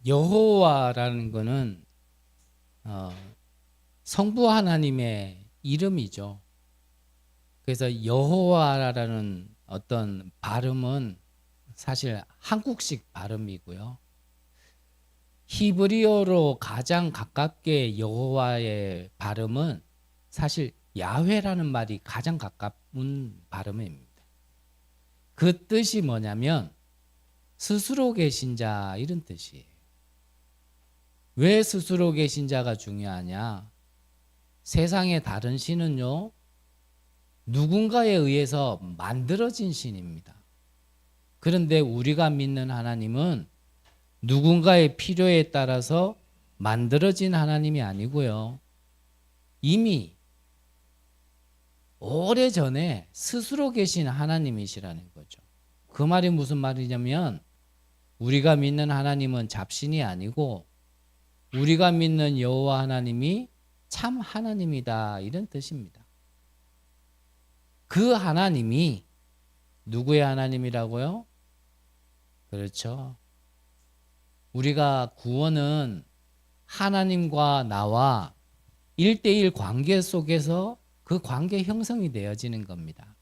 여호와라는 거는 어, 성부 하나님의 이름이죠. 그래서 여호와라는 어떤 발음은 사실 한국식 발음이고요. 히브리어로 가장 가깝게 여호와의 발음은 사실 야훼라는 말이 가장 가까운 발음입니다. 그 뜻이 뭐냐면 스스로 계신 자 이런 뜻이에요. 왜 스스로 계신 자가 중요하냐? 세상의 다른 신은요, 누군가에 의해서 만들어진 신입니다. 그런데 우리가 믿는 하나님은 누군가의 필요에 따라서 만들어진 하나님이 아니고요. 이미 오래전에 스스로 계신 하나님이시라는 거죠. 그 말이 무슨 말이냐면 우리가 믿는 하나님은 잡신이 아니고 우리가 믿는 여호와 하나님이 참 하나님이다 이런 뜻입니다. 그 하나님이 누구의 하나님이라고요? 그렇죠. 우리가 구원은 하나님과 나와 1대1 관계 속에서 그 관계 형성이 되어지는 겁니다.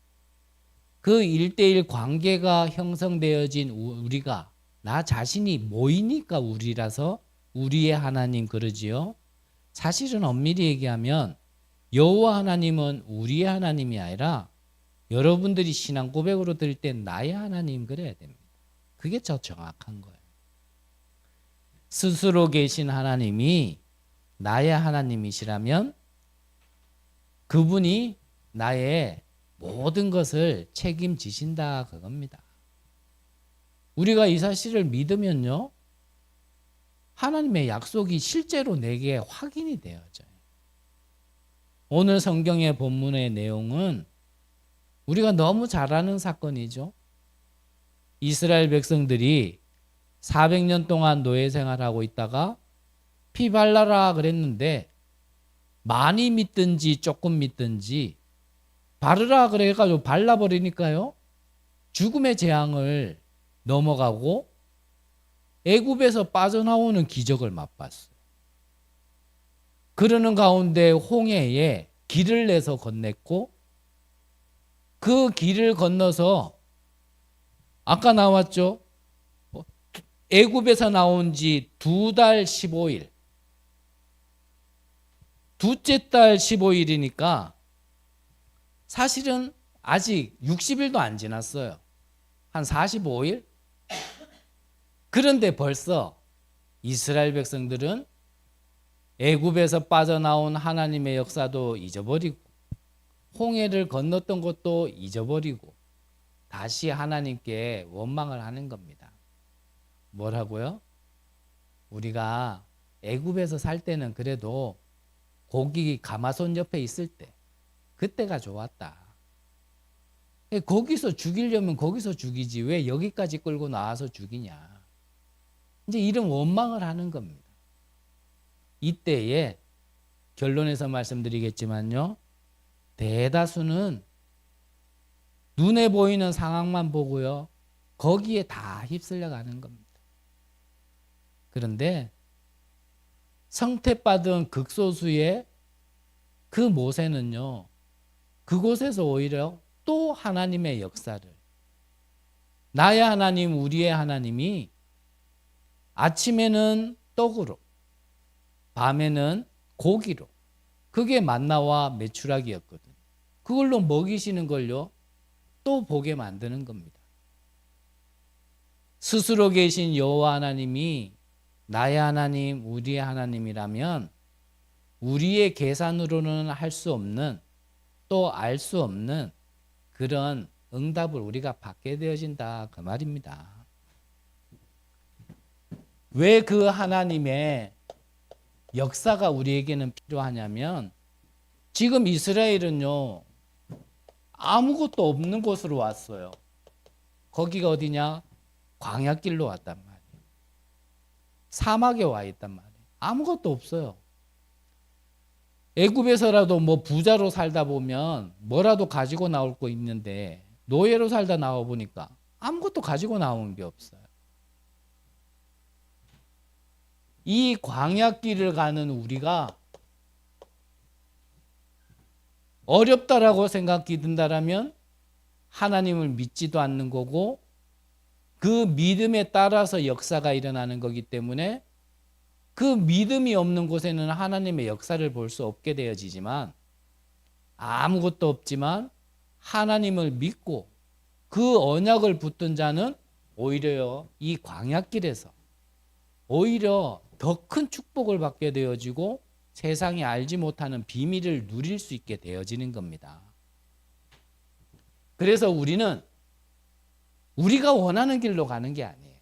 그 1대1 관계가 형성되어진 우리가 나 자신이 모이니까 우리라서 우리의 하나님 그러지요. 사실은 엄밀히 얘기하면 여호와 하나님은 우리의 하나님이 아니라 여러분들이 신앙 고백으로 드릴 때 나의 하나님 그래야 됩니다. 그게 더 정확한 거예요. 스스로 계신 하나님이 나의 하나님이시라면 그분이 나의 모든 것을 책임지신다 그겁니다. 우리가 이 사실을 믿으면요, 하나님의 약속이 실제로 내게 확인이 되어져요. 오늘 성경의 본문의 내용은 우리가 너무 잘 아는 사건이죠. 이스라엘 백성들이 400년 동안 노예 생활하고 있다가 피 발라라 그랬는데 많이 믿든지 조금 믿든지 바르라 그래가지고 발라버리니까요. 죽음의 재앙을 넘어가고 애굽에서 빠져나오는 기적을 맛봤어요. 그러는 가운데 홍해에 길을 내서 건넸고 그 길을 건너서 아까 나왔죠. 애굽에서 나온 지 2달 15일. 둘째 달 15일이니까 사실은 아직 60일도 안 지났어요. 한 45일? 그런데 벌써 이스라엘 백성들은 애굽에서 빠져나온 하나님의 역사도 잊어버리고 홍해를 건넜던 것도 잊어버리고 다시 하나님께 원망을 하는 겁니다. 뭐라고요? 우리가 애굽에서 살 때는 그래도 고기 가마손 옆에 있을 때 그때가 좋았다. 거기서 죽이려면 거기서 죽이지 왜 여기까지 끌고 나와서 죽이냐. 이제 이런 원망을 하는 겁니다. 이때에 결론에서 말씀드리겠지만요. 대다수는 눈에 보이는 상황만 보고요. 거기에 다 휩쓸려 가는 겁니다. 그런데 성택받은 극소수의 그 모세는요. 그곳에서 오히려 또 하나님의 역사를 나의 하나님 우리의 하나님이 아침에는 떡으로 밤에는 고기로 그게 만나와 메추라기였거든요. 그걸로 먹이시는 걸요. 또 보게 만드는 겁니다. 스스로 계신 여호와 하나님이 나의 하나님 우리의 하나님이라면 우리의 계산으로는 할 수 없는 또 알 수 없는 그런 응답을 우리가 받게 되어진다 그 말입니다. 왜 그 하나님의 역사가 우리에게는 필요하냐면 지금 이스라엘은요 아무것도 없는 곳으로 왔어요. 거기가 어디냐? 광야길로 왔단 말이에요. 사막에 와 있단 말이에요. 아무것도 없어요. 애굽에서라도 뭐 부자로 살다 보면 뭐라도 가지고 나올 거 있는데 노예로 살다 나와 보니까 아무것도 가지고 나오는 게 없어요. 이 광야길을 가는 우리가 어렵다라고 생각이 든다라면 하나님을 믿지도 않는 거고 그 믿음에 따라서 역사가 일어나는 거기 때문에 그 믿음이 없는 곳에는 하나님의 역사를 볼 수 없게 되어지지만 아무것도 없지만 하나님을 믿고 그 언약을 붙든 자는 오히려 이 광야길에서 오히려 더 큰 축복을 받게 되어지고 세상이 알지 못하는 비밀을 누릴 수 있게 되어지는 겁니다. 그래서 우리는 우리가 원하는 길로 가는 게 아니에요.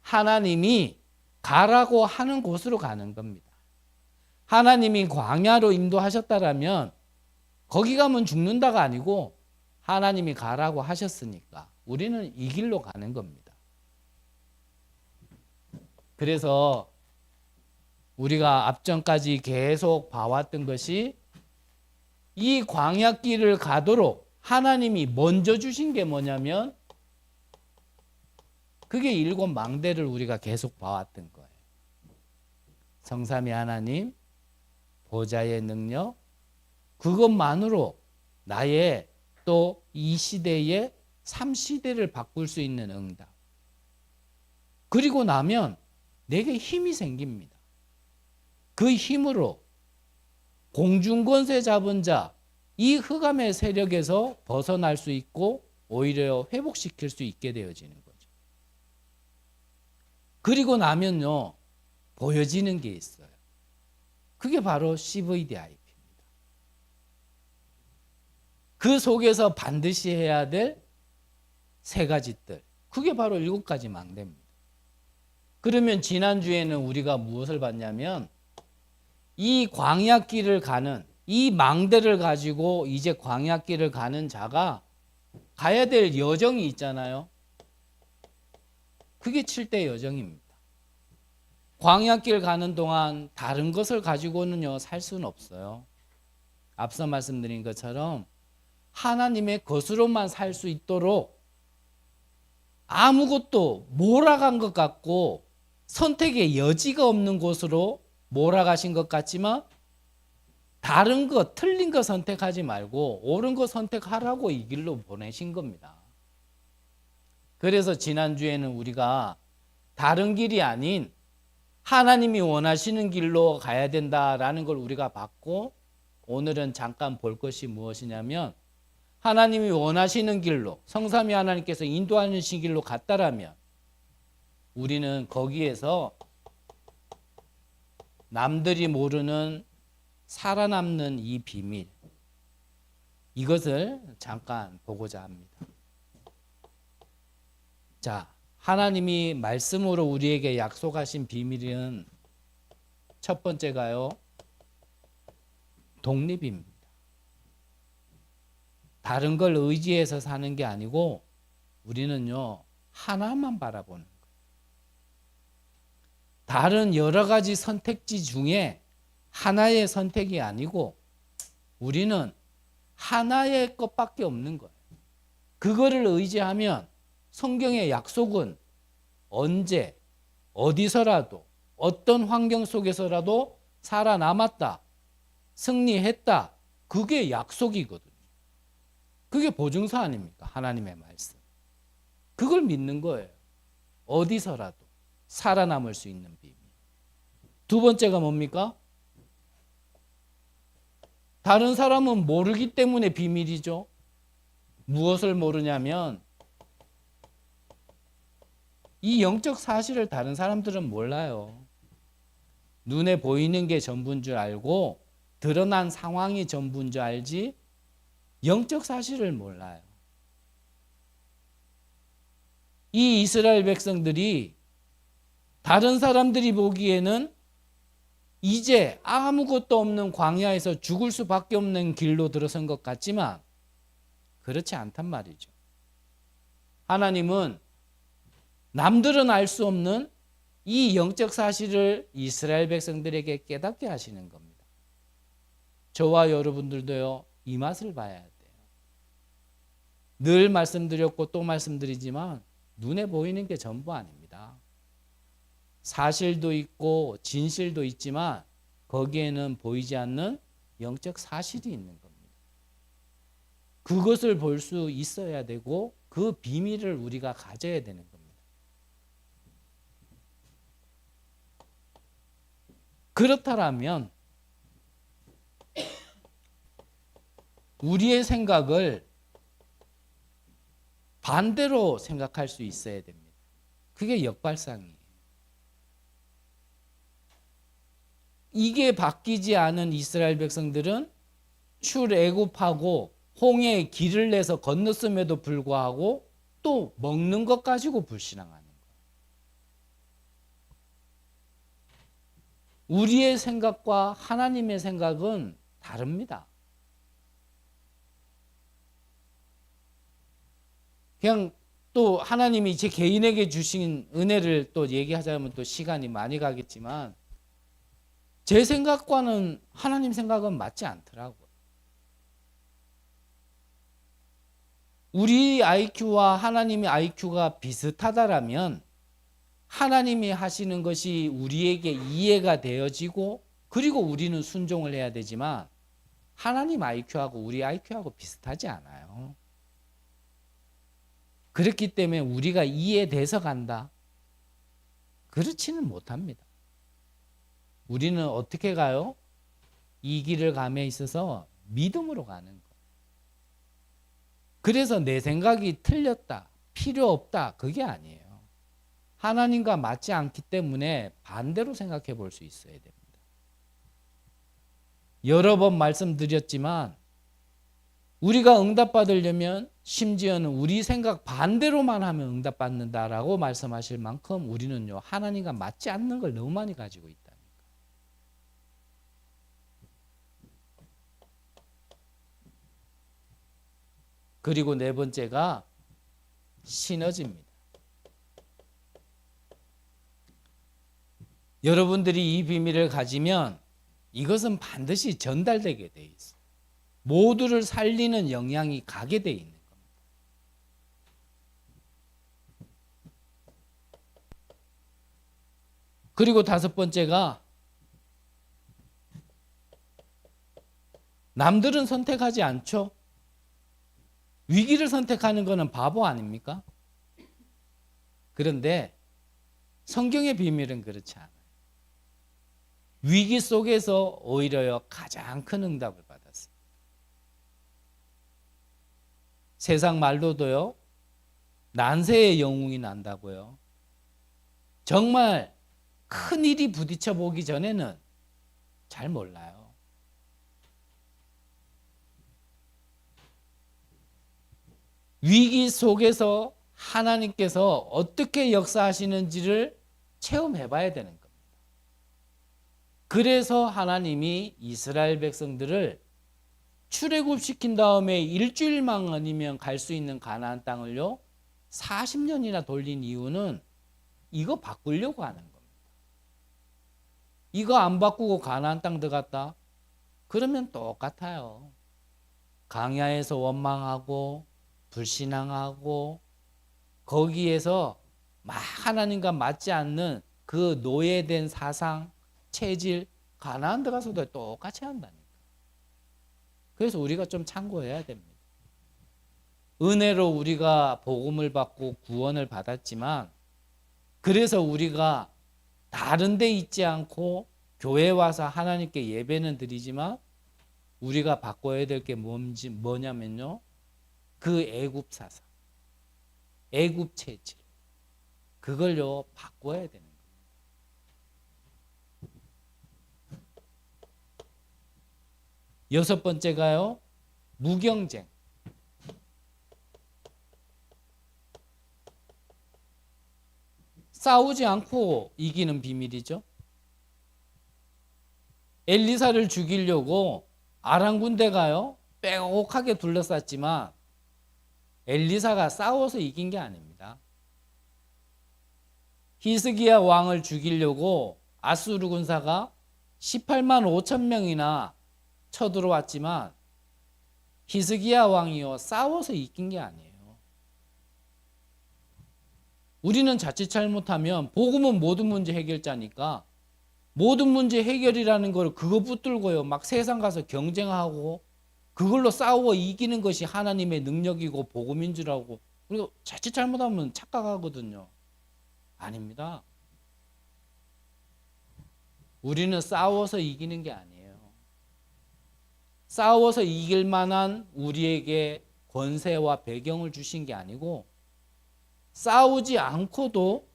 하나님이 가라고 하는 곳으로 가는 겁니다. 하나님이 광야로 인도하셨다라면 거기 가면 죽는다가 아니고 하나님이 가라고 하셨으니까 우리는 이 길로 가는 겁니다. 그래서 우리가 앞전까지 계속 봐왔던 것이 이 광야길을 가도록 하나님이 먼저 주신 게 뭐냐면 그게 7 망대를 우리가 계속 봐왔던 거예요. 성삼위 하나님, 보좌의 능력, 그것만으로 나의 또 이 시대의 3시대를 바꿀 수 있는 응답. 그리고 나면 내게 힘이 생깁니다. 그 힘으로 공중권세 잡은 자, 이 흑암의 세력에서 벗어날 수 있고 오히려 회복시킬 수 있게 되어지는 거죠. 그리고 나면요, 보여지는 게 있어요. 그게 바로 CVDIP입니다. 그 속에서 반드시 해야 될 3가지 뜰, 그게 바로 7가지 망대입니다. 그러면 지난주에는 우리가 무엇을 봤냐면 이 광야길을 가는 이 망대를 가지고 이제 광야길을 가는 자가 가야 될 여정이 있잖아요. 그게 7대 여정입니다. 광야길 가는 동안 다른 것을 가지고는요 살 수는 없어요. 앞서 말씀드린 것처럼 하나님의 것으로만 살 수 있도록 아무것도 몰아간 것 같고 선택의 여지가 없는 곳으로 몰아가신 것 같지만 다른 것, 틀린 거 선택하지 말고 옳은 거 선택하라고 이 길로 보내신 겁니다. 그래서 지난주에는 우리가 다른 길이 아닌 하나님이 원하시는 길로 가야 된다라는 걸 우리가 봤고 오늘은 잠깐 볼 것이 무엇이냐면 하나님이 원하시는 길로 성삼위 하나님께서 인도하시는 길로 갔다라면 우리는 거기에서 남들이 모르는 살아남는 이 비밀, 이것을 잠깐 보고자 합니다. 자, 하나님이 말씀으로 우리에게 약속하신 비밀은 첫 번째가요, 독립입니다. 다른 걸 의지해서 사는 게 아니고 우리는요, 하나만 바라보는 거예요. 다른 여러 가지 선택지 중에 하나의 선택이 아니고 우리는 하나의 것밖에 없는 거예요. 그거를 의지하면 성경의 약속은 언제 어디서라도 어떤 환경 속에서라도 살아남았다, 승리했다, 그게 약속이거든요. 그게 보증서 아닙니까? 하나님의 말씀. 그걸 믿는 거예요. 어디서라도 살아남을 수 있는 비밀. 두 번째가 뭡니까? 다른 사람은 모르기 때문에 비밀이죠. 무엇을 모르냐면 이 영적 사실을 다른 사람들은 몰라요. 눈에 보이는 게 전부인 줄 알고 드러난 상황이 전부인 줄 알지 영적 사실을 몰라요. 이 이스라엘 백성들이 다른 사람들이 보기에는 이제 아무것도 없는 광야에서 죽을 수밖에 없는 길로 들어선 것 같지만 그렇지 않단 말이죠. 하나님은 남들은 알 수 없는 이 영적 사실을 이스라엘 백성들에게 깨닫게 하시는 겁니다. 저와 여러분들도요, 이 맛을 봐야 돼요. 늘 말씀드렸고 또 말씀드리지만 눈에 보이는 게 전부 아닙니다. 사실도 있고 진실도 있지만 거기에는 보이지 않는 영적 사실이 있는 겁니다. 그것을 볼 수 있어야 되고 그 비밀을 우리가 가져야 되는 겁니다. 그렇다면 우리의 생각을 반대로 생각할 수 있어야 됩니다. 그게 역발상이에요. 이게 바뀌지 않은 이스라엘 백성들은 출애굽하고 홍해에 길을 내서 건넜음에도 불구하고 또 먹는 것 가지고 불신앙하는 거예요. 우리의 생각과 하나님의 생각은 다릅니다. 그냥 또 하나님이 제 개인에게 주신 은혜를 또 얘기하자면 또 시간이 많이 가겠지만 제 생각과는 하나님 생각은 맞지 않더라고요. 우리 IQ와 하나님의 IQ가 비슷하다라면 하나님이 하시는 것이 우리에게 이해가 되어지고 그리고 우리는 순종을 해야 되지만 하나님 IQ하고 우리 IQ하고 비슷하지 않아요. 그렇기 때문에 우리가 이해돼서 간다? 그렇지는 못합니다. 우리는 어떻게 가요? 이 길을 감에 있어서 믿음으로 가는 거예요. 그래서 내 생각이 틀렸다, 필요 없다, 그게 아니에요. 하나님과 맞지 않기 때문에 반대로 생각해 볼 수 있어야 됩니다. 여러 번 말씀드렸지만 우리가 응답받으려면 심지어는 우리 생각 반대로만 하면 응답받는다라고 말씀하실 만큼 우리는요 하나님과 맞지 않는 걸 너무 많이 가지고 있다니까. 그리고 네 번째가 시너지입니다. 여러분들이 이 비밀을 가지면 이것은 반드시 전달되게 돼 있어요. 모두를 살리는 영향이 가게 돼 있는 겁니다. 그리고 다섯 번째가 남들은 선택하지 않죠. 위기를 선택하는 것은 바보 아닙니까? 그런데 성경의 비밀은 그렇지 않아요. 위기 속에서 오히려 가장 큰 응답을 받았어요. 세상 말로도요, 난세의 영웅이 난다고요. 정말 큰 일이 부딪혀 보기 전에는 잘 몰라요. 위기 속에서 하나님께서 어떻게 역사하시는지를 체험해 봐야 되는 겁니다. 그래서 하나님이 이스라엘 백성들을 출애굽시킨 다음에 일주일만 아니면 갈 수 있는 가나안 땅을요 40년이나 돌린 이유는 이거 바꾸려고 하는 겁니다. 이거 안 바꾸고 가나안 땅 들어갔다? 그러면 똑같아요. 광야에서 원망하고 불신앙하고 거기에서 막 하나님과 맞지 않는 그 노예된 사상, 체질, 가나안 들어가서도 똑같이 한다니까. 그래서 우리가 좀 참고해야 됩니다. 은혜로 우리가 복음을 받고 구원을 받았지만 그래서 우리가 다른 데 있지 않고 교회 와서 하나님께 예배는 드리지만 우리가 바꿔야 될 게 뭐냐면요. 그 애굽 사상, 애굽 체질 그걸요 바꿔야 되는 거예요. 여섯 번째가요. 무경쟁. 싸우지 않고 이기는 비밀이죠. 엘리사를 죽이려고 아람 군대가요 빼곡하게 둘러쌌지만 엘리사가 싸워서 이긴 게 아닙니다. 히스기야 왕을 죽이려고 아수르 군사가 18만 5천 명이나 쳐들어왔지만 히스기야 왕이요 싸워서 이긴 게 아니에요. 우리는 자칫 잘못하면 복음은 모든 문제 해결자니까 모든 문제 해결이라는 걸 그거 붙들고요. 막 세상 가서 경쟁하고 그걸로 싸워 이기는 것이 하나님의 능력이고 복음인 줄 알고 그리고 자칫 잘못하면 착각하거든요. 아닙니다. 우리는 싸워서 이기는 게 아니에요. 싸워서 이길 만한 우리에게 권세와 배경을 주신 게 아니고 싸우지 않고도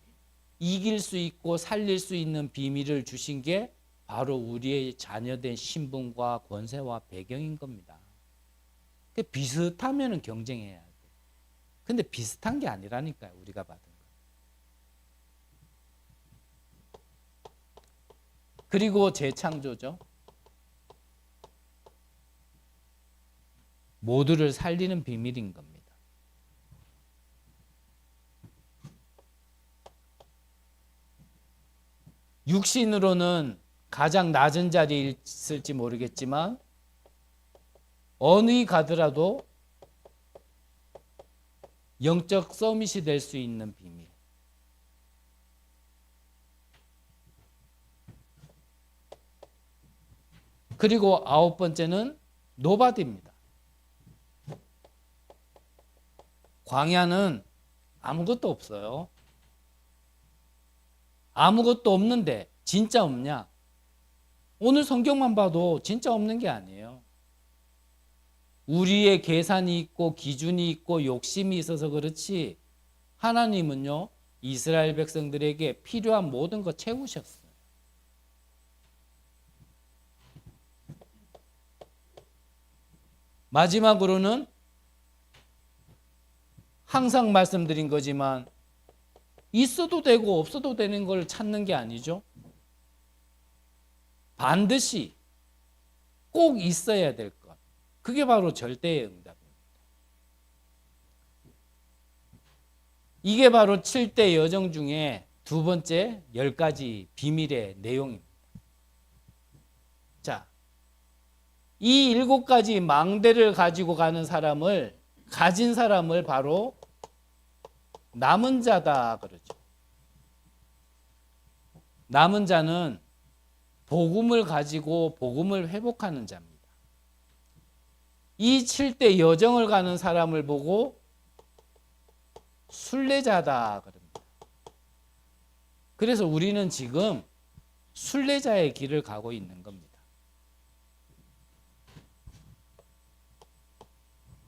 이길 수 있고 살릴 수 있는 비밀을 주신 게 바로 우리의 자녀된 신분과 권세와 배경인 겁니다. 비슷하면 경쟁해야 돼. 근데 비슷한 게 아니라니까요. 우리가 받은 거. 그리고 재창조죠. 모두를 살리는 비밀인 겁니다. 육신으로는 가장 낮은 자리에 있을지 모르겠지만 어느 가더라도 영적 서밋이 될 수 있는 비밀. 그리고 9번째는 노바디입니다. 광야는 아무것도 없어요. 아무것도 없는데 진짜 없냐? 오늘 성경만 봐도 진짜 없는 게 아니에요. 우리의 계산이 있고 기준이 있고 욕심이 있어서 그렇지 하나님은요 이스라엘 백성들에게 필요한 모든 거 채우셨어요. 마지막으로는 항상 말씀드린 거지만 있어도 되고 없어도 되는 걸 찾는 게 아니죠. 반드시 꼭 있어야 될 것. 그게 바로 절대의 응답입니다. 이게 바로 7대 여정 중에 두 번째 10가지 비밀의 내용입니다. 자, 이 7가지 망대를 가지고 가는 사람을 가진 사람을 바로 남은 자다 그러죠. 남은 자는 복음을 가지고 복음을 회복하는 자입니다. 이 7대 여정을 가는 사람을 보고 순례자다 그럽니다. 그래서 우리는 지금 순례자의 길을 가고 있는 겁니다.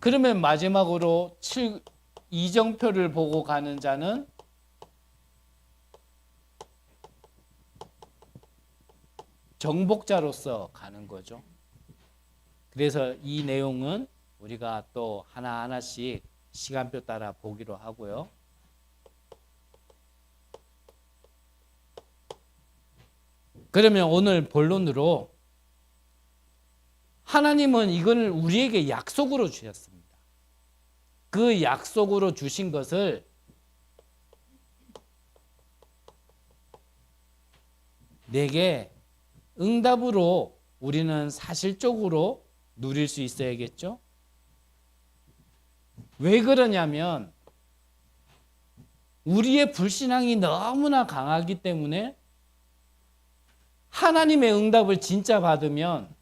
그러면 마지막으로 이정표를 보고 가는 자는 정복자로서 가는 거죠. 그래서 이 내용은 우리가 또 하나하나씩 시간표 따라 보기로 하고요. 그러면 오늘 본론으로 하나님은 이걸 우리에게 약속으로 주셨습니다. 그 약속으로 주신 것을 내게 응답으로 우리는 사실적으로 누릴 수 있어야겠죠? 왜 그러냐면 우리의 불신앙이 너무나 강하기 때문에 하나님의 응답을 진짜 받으면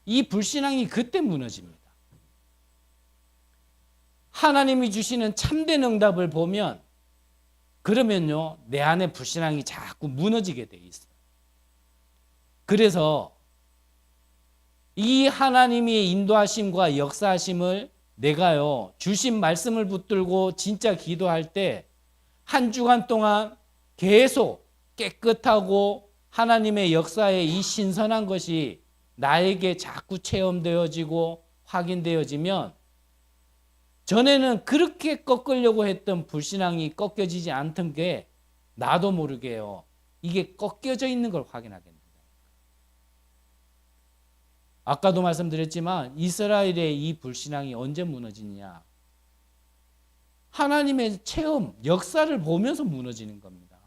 이 불신앙이 그때 무너집니다. 하나님이 주시는 참된 응답을 보면 그러면요 내 안에 불신앙이 자꾸 무너지게 돼 있어요. 그래서 이 하나님의 인도하심과 역사하심을 내가요 주신 말씀을 붙들고 진짜 기도할 때 한 주간 동안 계속 깨끗하고 하나님의 역사의 이 신선한 것이 나에게 자꾸 체험되어지고 확인되어지면 전에는 그렇게 꺾으려고 했던 불신앙이 꺾여지지 않던 게 나도 모르게요. 이게 꺾여져 있는 걸 확인하게 됩니다. 아까도 말씀드렸지만 이스라엘의 이 불신앙이 언제 무너지냐? 하나님의 체험, 역사를 보면서 무너지는 겁니다.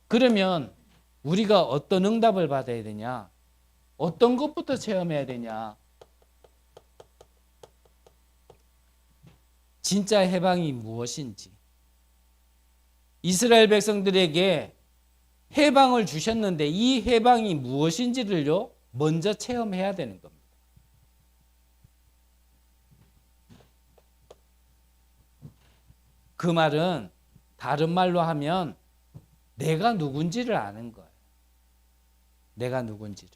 그러면 우리가 어떤 응답을 받아야 되냐? 어떤 것부터 체험해야 되냐? 진짜 해방이 무엇인지, 이스라엘 백성들에게 해방을 주셨는데 이 해방이 무엇인지를요 먼저 체험해야 되는 겁니다. 그 말은 다른 말로 하면 내가 누군지를 아는 거예요. 내가 누군지를.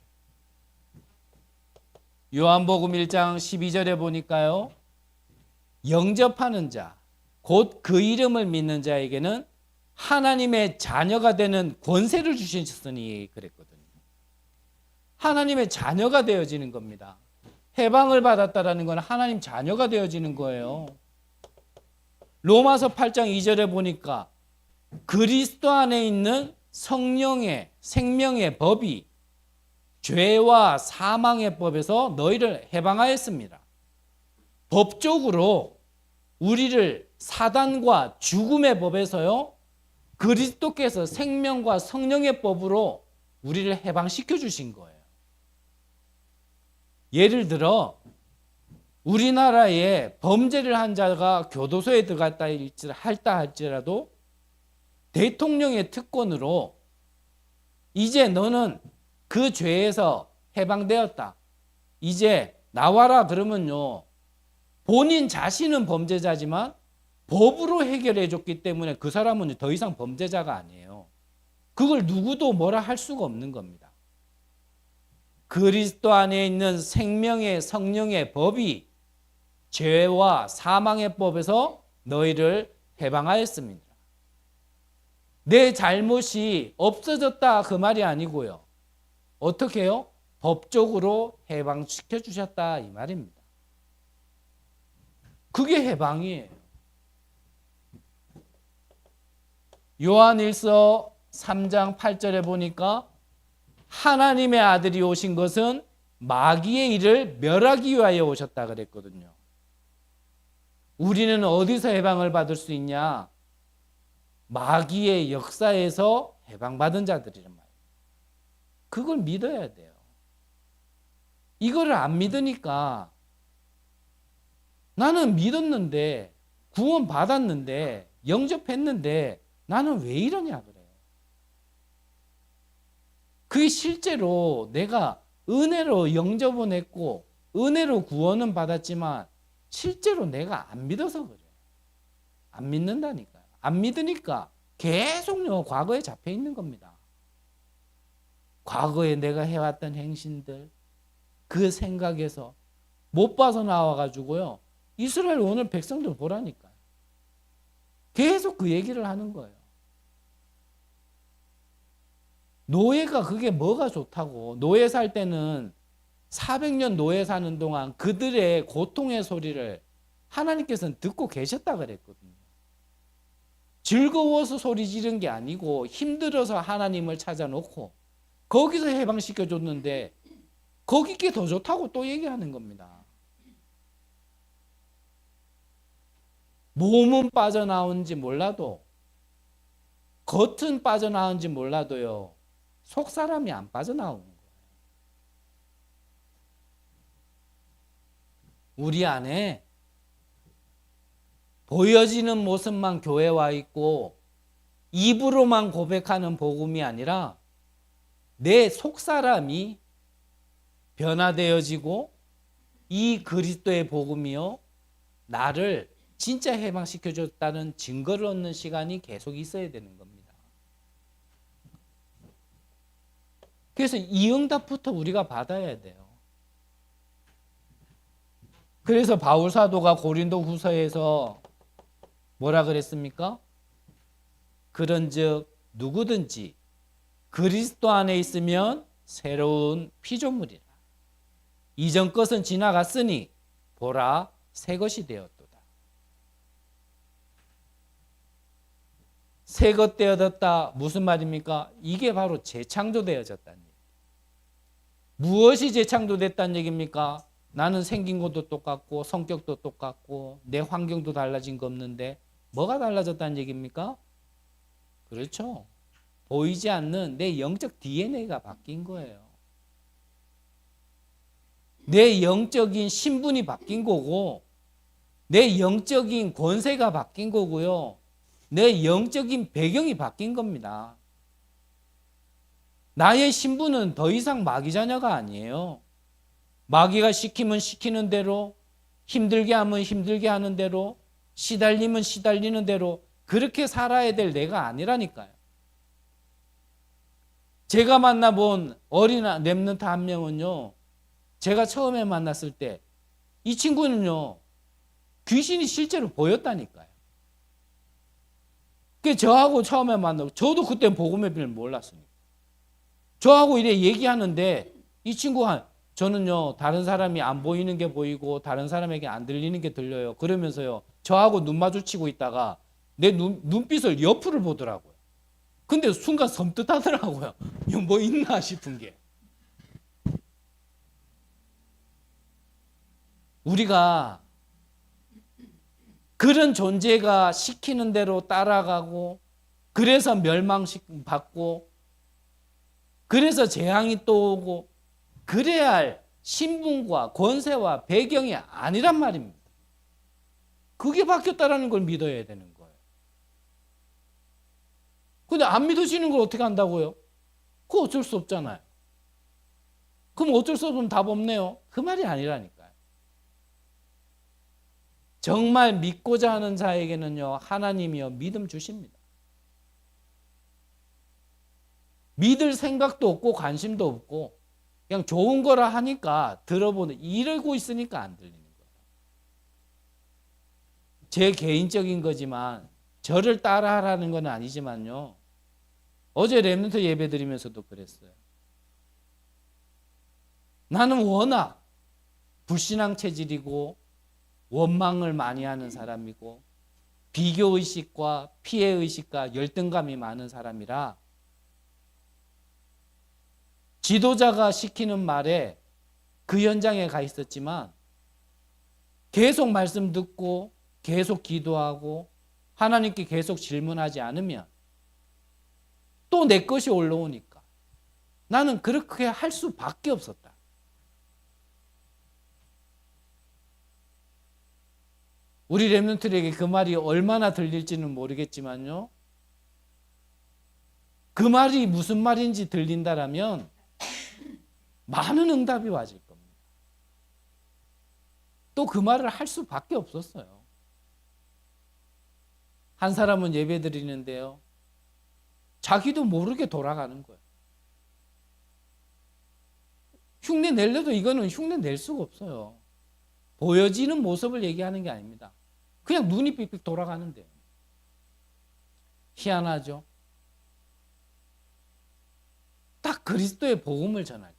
요한복음 1장 12절에 보니까요, 영접하는 자, 곧 그 이름을 믿는 자에게는 하나님의 자녀가 되는 권세를 주셨으니 그랬거든요. 하나님의 자녀가 되어지는 겁니다. 해방을 받았다라는 건 하나님 자녀가 되어지는 거예요. 로마서 8장 2절에 보니까 그리스도 안에 있는 성령의 생명의 법이 죄와 사망의 법에서 너희를 해방하였습니다. 법적으로 우리를 사단과 죽음의 법에서요, 그리스도께서 생명과 성령의 법으로 우리를 해방시켜 주신 거예요. 예를 들어 우리나라에 범죄를 한 자가 교도소에 들어갔다 할지라도 대통령의 특권으로 이제 너는 그 죄에서 해방되었다, 이제 나와라 그러면요, 본인 자신은 범죄자지만 법으로 해결해 줬기 때문에 그 사람은 더 이상 범죄자가 아니에요. 그걸 누구도 뭐라 할 수가 없는 겁니다. 그리스도 안에 있는 생명의 성령의 법이 죄와 사망의 법에서 너희를 해방하였습니다. 내 잘못이 없어졌다 그 말이 아니고요, 어떻게 해요? 법적으로 해방시켜 주셨다 이 말입니다. 그게 해방이에요. 요한일서 3장 8절에 보니까 하나님의 아들이 오신 것은 마귀의 일을 멸하기 위하여 오셨다 그랬거든요. 우리는 어디서 해방을 받을 수 있냐? 마귀의 역사에서 해방받은 자들이란 말이에요. 그걸 믿어야 돼요. 이거를 안 믿으니까 나는 믿었는데, 구원 받았는데, 영접했는데 나는 왜 이러냐 그래요. 그게 실제로 내가 은혜로 영접은 했고 은혜로 구원은 받았지만 실제로 내가 안 믿어서 그래요. 안 믿는다니까요. 안 믿으니까 계속 과거에 잡혀 있는 겁니다. 과거에 내가 해왔던 행신들, 그 생각에서 못 빠져나와 가지고요, 이스라엘 오늘 백성들 보라니까요. 계속 그 얘기를 하는 거예요. 노예가 그게 뭐가 좋다고. 노예 살 때는 400년 노예 사는 동안 그들의 고통의 소리를 하나님께서는 듣고 계셨다 그랬거든요. 즐거워서 소리 지른 게 아니고 힘들어서 하나님을 찾아놓고 거기서 해방시켜 줬는데 거기 게 더 좋다고 또 얘기하는 겁니다. 몸은 빠져나온지 몰라도, 겉은 빠져나온지 몰라도요, 속 사람이 안 빠져나오는 거예요. 우리 안에 보여지는 모습만 교회에 와 있고 입으로만 고백하는 복음이 아니라 내 속 사람이 변화되어지고 이 그리스도의 복음이요, 나를 진짜 해방시켜 줬다는 증거를 얻는 시간이 계속 있어야 되는 겁니다. 그래서 이 응답부터 우리가 받아야 돼요. 그래서 바울 사도가 고린도 후서에서 뭐라 그랬습니까? 그런즉 누구든지 그리스도 안에 있으면 새로운 피조물이라. 이전 것은 지나갔으니 보라 새 것이 되었도다. 새 것 되어졌다 무슨 말입니까? 이게 바로 재창조되어졌다는 얘기예요. 무엇이 재창조됐다는 얘기입니까? 나는 생긴 것도 똑같고 성격도 똑같고 내 환경도 달라진 거 없는데 뭐가 달라졌다는 얘기입니까? 그렇죠. 보이지 않는 내 영적 DNA가 바뀐 거예요. 내 영적인 신분이 바뀐 거고 내 영적인 권세가 바뀐 거고요. 내 영적인 배경이 바뀐 겁니다. 나의 신분은 더 이상 마귀 자녀가 아니에요. 마귀가 시키면 시키는 대로, 힘들게 하면 힘들게 하는 대로, 시달리면 시달리는 대로 그렇게 살아야 될 내가 아니라니까요. 제가 만나본 어린 렘넌트 한 명은요, 제가 처음에 만났을 때 이 친구는요, 귀신이 실제로 보였다니까요. 그 저하고 처음에 만나고, 저도 그때 복음의 빛을 몰랐으니까. 저하고 이래 얘기하는데 이 친구가 저는요, 다른 사람이 안 보이는 게 보이고 다른 사람에게 안 들리는 게 들려요. 그러면서요, 저하고 눈 마주치고 있다가 내 눈빛을 옆을 보더라고요. 근데 순간 섬뜩하더라고요. 이거 뭐 있나 싶은 게. 우리가 그런 존재가 시키는 대로 따라가고, 그래서 멸망받고, 그래서 재앙이 또 오고, 그래야 할 신분과 권세와 배경이 아니란 말입니다. 그게 바뀌었다라는 걸 믿어야 되는 거예요. 근데 안 믿으시는 걸 어떻게 한다고요? 그거 어쩔 수 없잖아요. 그럼 어쩔 수 없으면 답 없네요. 그 말이 아니라니까요. 정말 믿고자 하는 자에게는요, 하나님이요, 믿음 주십니다. 믿을 생각도 없고 관심도 없고 그냥 좋은 거라 하니까 들어보는, 이러고 있으니까 안 들리는 거예요. 제 개인적인 거지만 저를 따라하라는 건 아니지만요, 어제 렘넌트 예배 드리면서도 그랬어요. 나는 워낙 불신앙 체질이고 원망을 많이 하는 사람이고 비교의식과 피해의식과 열등감이 많은 사람이라 지도자가 시키는 말에 그 현장에 가 있었지만 계속 말씀 듣고 계속 기도하고 하나님께 계속 질문하지 않으면 또 내 것이 올라오니까 나는 그렇게 할 수밖에 없었다. 우리 렘넌트들에게 그 말이 얼마나 들릴지는 모르겠지만요, 그 말이 무슨 말인지 들린다라면 많은 응답이 와질 겁니다. 또 그 말을 할 수밖에 없었어요. 한 사람은 예배 드리는데요, 자기도 모르게 돌아가는 거예요. 흉내 내려도 이거는 흉내 낼 수가 없어요. 보여지는 모습을 얘기하는 게 아닙니다. 그냥 눈이 삑삑 돌아가는데요. 희한하죠? 딱 그리스도의 복음을 전할 때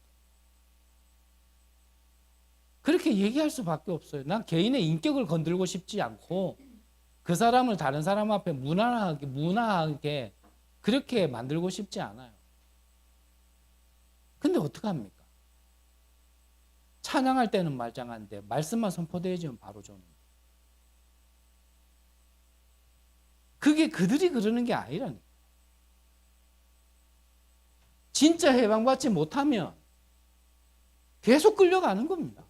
그렇게 얘기할 수밖에 없어요. 난 개인의 인격을 건들고 싶지 않고 그 사람을 다른 사람 앞에 무난하게 그렇게 만들고 싶지 않아요. 근데 어떡합니까? 찬양할 때는 말짱한데 말씀만 선포되어지면 바로 저는. 그게 그들이 그러는 게 아니라니까. 진짜 해방받지 못하면 계속 끌려가는 겁니다.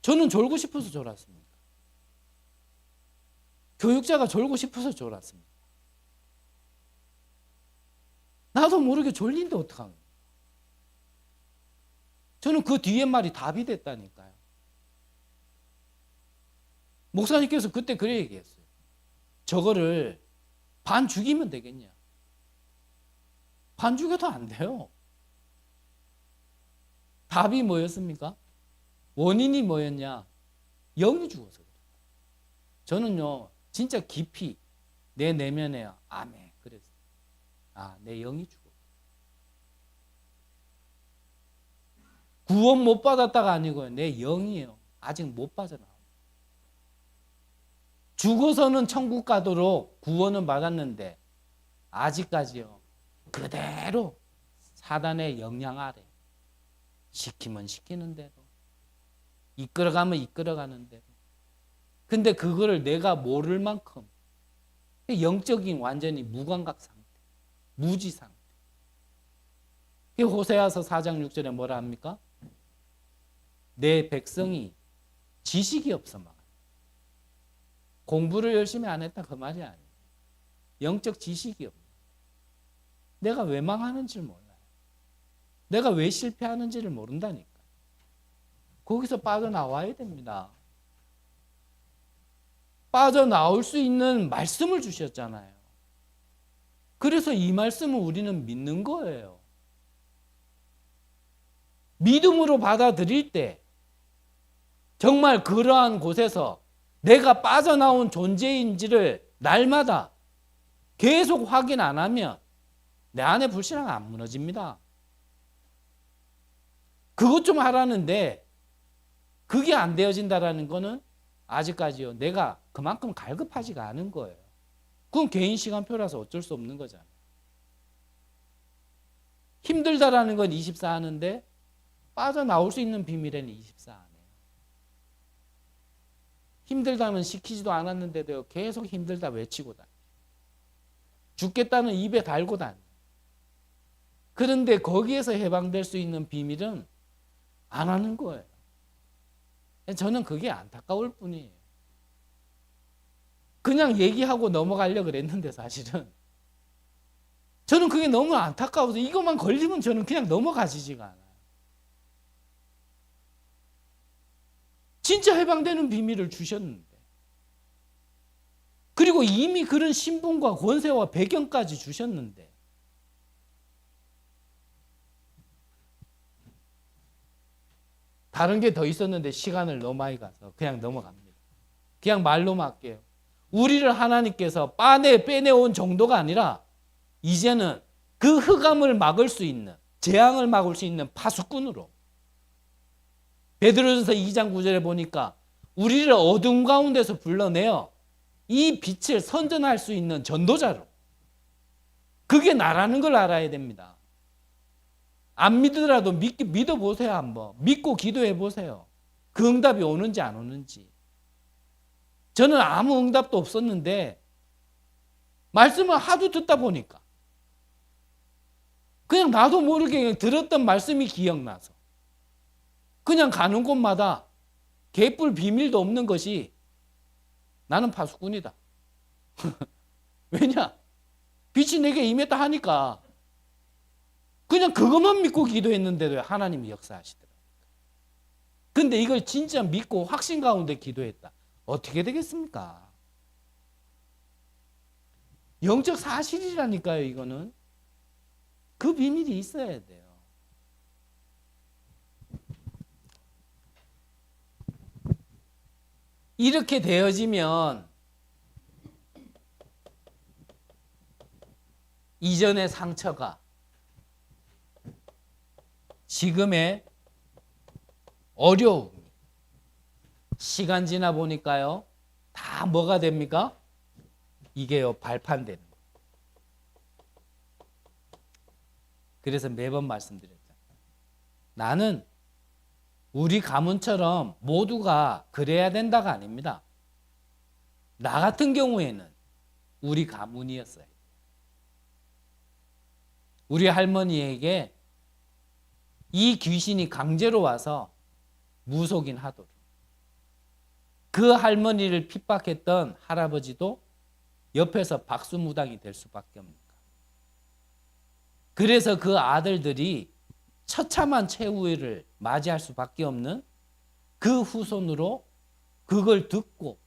저는 졸고 싶어서 졸았습니다. 교육자가 졸고 싶어서 졸았습니다. 나도 모르게 졸린데 어떡합니까? 저는 그 뒤에 말이 답이 됐다니까요. 목사님께서 그때 그래 얘기했어요. 저거를 반 죽이면 되겠냐? 반 죽여도 안 돼요. 답이 뭐였습니까? 원인이 뭐였냐? 영이 죽어서 그래요. 저는요, 진짜 깊이 내 내면에 아멘 그랬어요. 아, 내 영이 죽어. 구원 못 받았다가 아니고요, 내 영이에요. 아직 못 빠져나와. 죽어서는 천국 가도록 구원은 받았는데 아직까지요, 그대로 사단의 영향 아래 시키면 시키는 대로 이끌어가면 이끌어가는 대로. 근데 그거를 내가 모를 만큼 영적인 완전히 무감각 상태, 무지 상태. 호세아서 4장 6절에 뭐라 합니까? 내 백성이 지식이 없어 망한다. 공부를 열심히 안 했다 그 말이 아니에요. 영적 지식이 없네. 내가 왜 망하는지를 몰라요. 내가 왜 실패하는지를 모른다니까. 거기서 빠져나와야 됩니다. 빠져나올 수 있는 말씀을 주셨잖아요. 그래서 이 말씀을 우리는 믿는 거예요. 믿음으로 받아들일 때 정말 그러한 곳에서 내가 빠져나온 존재인지를 날마다 계속 확인 안 하면 내 안에 불신앙 안 무너집니다. 그것 좀 하라는데 그게 안 되어진다라는 거는 아직까지요. 내가 그만큼 갈급하지가 않은 거예요. 그건 개인 시간표라서 어쩔 수 없는 거잖아요. 힘들다라는 건 24 하는데 빠져나올 수 있는 비밀에는 24 안 해요. 힘들다는 시키지도 않았는데도 계속 힘들다 외치고 다녀요. 죽겠다는 입에 달고 다녀요. 그런데 거기에서 해방될 수 있는 비밀은 안 하는 거예요. 저는 그게 안타까울 뿐이에요. 그냥 얘기하고 넘어가려고 그랬는데 사실은 저는 그게 너무 안타까워서 이것만 걸리면 저는 그냥 넘어가지지가 않아요. 진짜 해방되는 비밀을 주셨는데 그리고 이미 그런 신분과 권세와 배경까지 주셨는데 다른 게 더 있었는데 시간을 너무 많이 가서 그냥 넘어갑니다. 그냥 말로만 할게요. 우리를 하나님께서 빼내온 정도가 아니라 이제는 그 흑암을 막을 수 있는, 재앙을 막을 수 있는 파수꾼으로. 베드로전서 2장 9절에 보니까 우리를 어둠 가운데서 불러내어 이 빛을 선전할 수 있는 전도자로. 그게 나라는 걸 알아야 됩니다. 안 믿으더라도 믿어보세요. 한번 믿고 기도해 보세요. 그 응답이 오는지 안 오는지. 저는 아무 응답도 없었는데 말씀을 하도 듣다 보니까 그냥 나도 모르게 그냥 들었던 말씀이 기억나서 그냥 가는 곳마다 개뿔 비밀도 없는 것이 나는 파수꾼이다. 왜냐? 빛이 내게 임했다 하니까 그냥 그것만 믿고 기도했는데도 하나님이 역사하시더라고요. 근데 이걸 진짜 믿고 확신 가운데 기도했다. 어떻게 되겠습니까? 영적 사실이라니까요, 이거는. 그 비밀이 있어야 돼요. 이렇게 되어지면 이전의 상처가 지금의 어려움이 시간 지나 보니까요 다 뭐가 됩니까? 이게요 발판되는 거예요. 그래서 매번 말씀드렸잖아요. 나는 우리 가문처럼 모두가 그래야 된다가 아닙니다. 나 같은 경우에는 우리 가문이었어요. 우리 할머니에게 이 귀신이 강제로 와서 무속인 하도록. 그 할머니를 핍박했던 할아버지도 옆에서 박수무당이 될 수밖에 없는 거예요. 그래서 그 아들들이 처참한 최후를 맞이할 수밖에 없는 그 후손으로 그걸 듣고